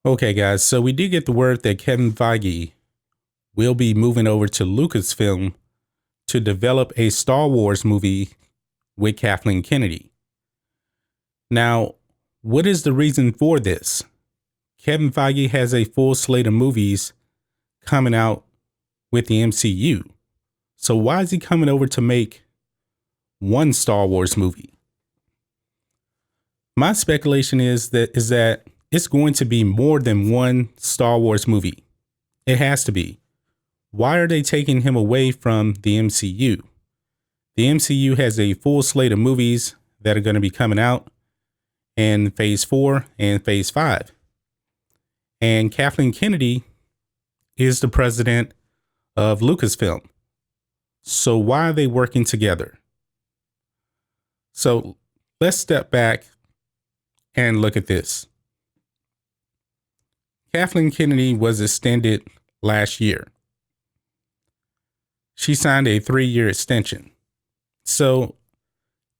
Okay, guys, so we did get the word that Kevin Feige will be moving over to Lucasfilm to develop a Star Wars movie with Kathleen Kennedy. Now, what is the reason for this? Kevin Feige has a full slate of movies coming out with the MCU. So why is he coming over to make one Star Wars movie? My speculation is that it's going to be more than one Star Wars movie. It has to be. Why are they taking him away from the MCU? The MCU has a full slate of movies that are going to be coming out in Phase 4 and Phase 5. And Kathleen Kennedy is the president of Lucasfilm. So why are they working together? So let's step back and look at this. Kathleen Kennedy was extended last year. She signed a 3-year extension. So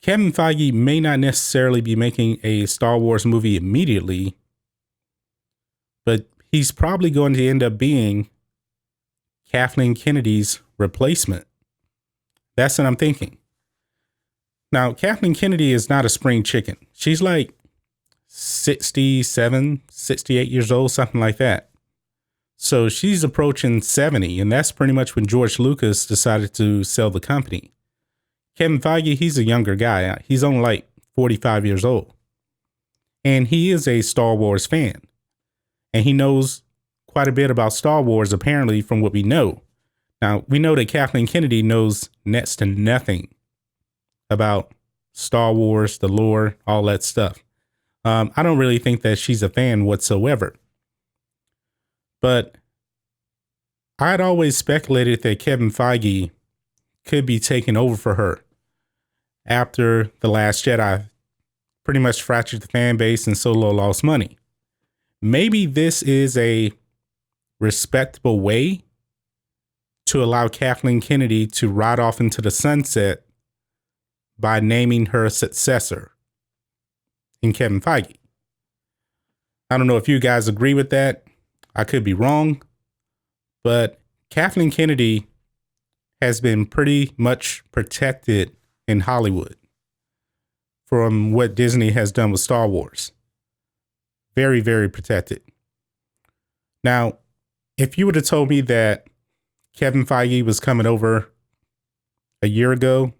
Kevin Feige may not necessarily be making a Star Wars movie immediately, but he's probably going to end up being Kathleen Kennedy's replacement. That's what I'm thinking. Now, Kathleen Kennedy is not a spring chicken. She's like 67, 68 years old, something like that. So she's approaching 70, and that's pretty much when George Lucas decided to sell the company. Kevin Feige, he's a younger guy. He's only like 45 years old. And he is a Star Wars fan. And he knows quite a bit about Star Wars, apparently, from what we know. Now, we know that Kathleen Kennedy knows next to nothing about Star Wars, the lore, all that stuff. I don't really think that she's a fan whatsoever. But I'd always speculated that Kevin Feige could be taking over for her after The Last Jedi pretty much fractured the fan base and Solo lost money. Maybe this is a respectable way to allow Kathleen Kennedy to ride off into the sunset by naming her successor in Kevin Feige. I don't know if you guys agree with that. I could be wrong, but Kathleen Kennedy has been pretty much protected in Hollywood from what Disney has done with Star Wars. Very, very protected. Now, if you would have told me that Kevin Feige was coming over a year ago,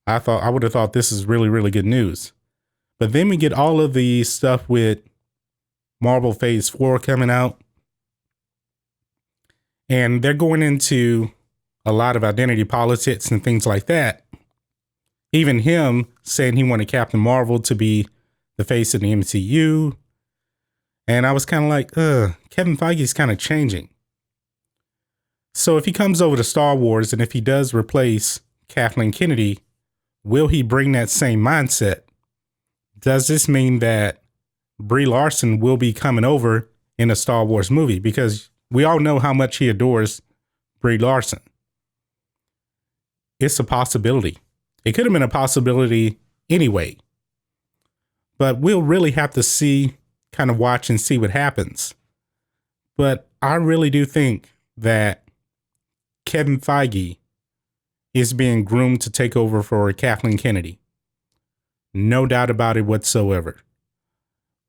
I would have thought this is really, really good news. But then we get all of the stuff with Marvel Phase 4 coming out. And they're going into a lot of identity politics and things like that. Even him saying he wanted Captain Marvel to be the face of the MCU. And I was kind of like, Kevin Feige's kind of changing. So if he comes over to Star Wars and if he does replace Kathleen Kennedy, will he bring that same mindset? Does this mean that Brie Larson will be coming over in a Star Wars movie? Because we all know how much he adores Brie Larson. It's a possibility. It could have been a possibility anyway. But we'll really have to kind of watch and see what happens. But I really do think that Kevin Feige is being groomed to take over for Kathleen Kennedy. No doubt about it whatsoever.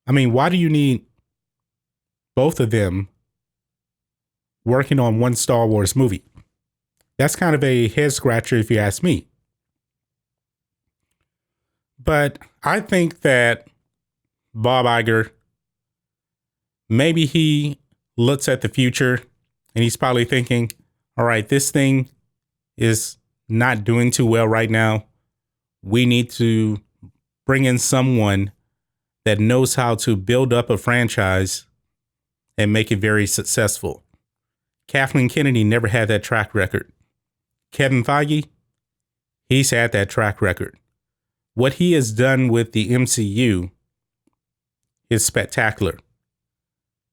I mean, why do you need both of them working on one Star Wars movie? That's kind of a head scratcher if you ask me. But I think that Bob Iger, maybe he looks at the future and he's probably thinking, all right, this thing is not doing too well right now. We need to bring in someone that knows how to build up a franchise and make it very successful. Kathleen Kennedy never had that track record. Kevin Feige, he's had that track record. What he has done with the MCU is spectacular.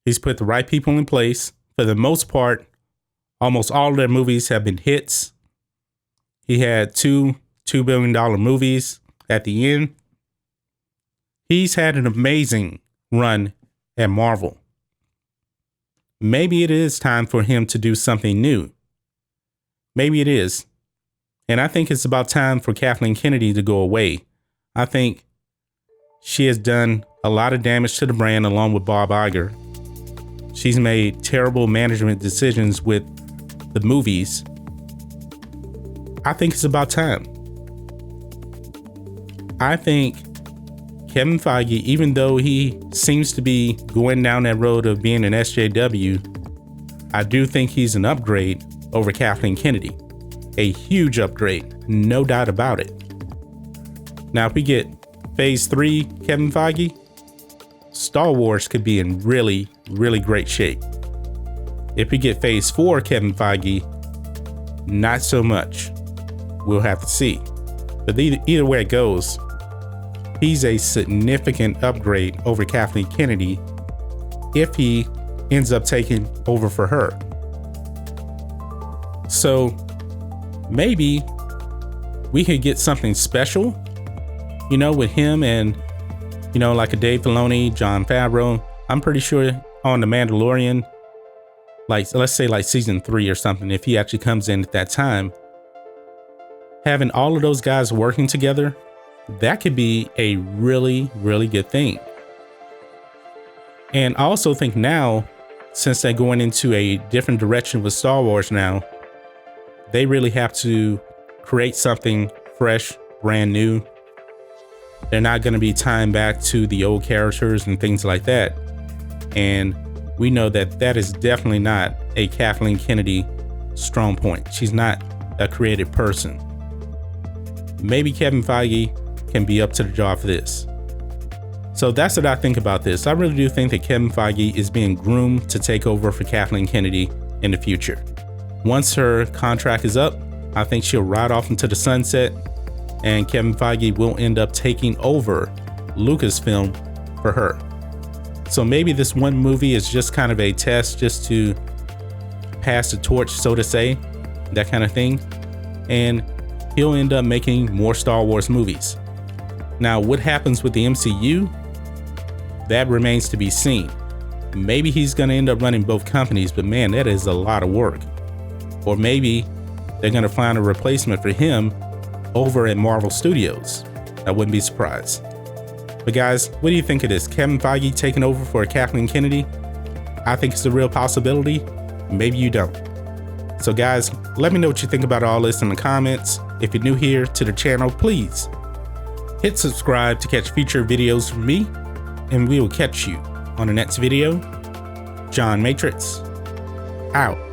He's put the right people in place. For the most part, almost all of their movies have been hits. He had $2 billion movies at the end. He's had an amazing run at Marvel. maybe it is time for him to do something new. Maybe it is. And I think it's about time for Kathleen Kennedy to go away. I think she has done a lot of damage to the brand along with Bob Iger. She's made terrible management decisions with the movies. I think it's about time. I think Kevin Feige, even though he seems to be going down that road of being an SJW, I do think he's an upgrade over Kathleen Kennedy. A huge upgrade, no doubt about it. Now, if we get Phase 3 Kevin Feige, Star Wars could be in really, really great shape. If we get Phase 4 Kevin Feige, not so much. We'll have to see. But either way it goes, he's a significant upgrade over Kathleen Kennedy if he ends up taking over for her. So maybe we could get something special, with him and, like a Dave Filoni, Jon Favreau. I'm pretty sure on The Mandalorian, like, let's say like season 3 or something, if he actually comes in at that time, having all of those guys working together, that could be a really, really good thing. And I also think now, since they're going into a different direction with Star Wars now, they really have to create something fresh, brand new. They're not going to be tying back to the old characters and things like that. And we know that that is definitely not a Kathleen Kennedy strong point. She's not a creative person. Maybe Kevin Feige can be up to the job for this. So that's what I think about this. I really do think that Kevin Feige is being groomed to take over for Kathleen Kennedy in the future. Once her contract is up, I think she'll ride off into the sunset, and Kevin Feige will end up taking over Lucasfilm for her. So maybe this one movie is just kind of a test just to pass the torch, so to say, that kind of thing. And he'll end up making more Star Wars movies. Now, what happens with the MCU? That remains to be seen. Maybe he's going to end up running both companies, but man, that is a lot of work. Or maybe they're going to find a replacement for him over at Marvel Studios. I wouldn't be surprised. But guys, what do you think of this? Kevin Feige taking over for Kathleen Kennedy? I think it's a real possibility. Maybe you don't. So guys, let me know what you think about all this in the comments. If you're new here to the channel, please hit subscribe to catch future videos from me, and we will catch you on the next video. John Matrixx, out.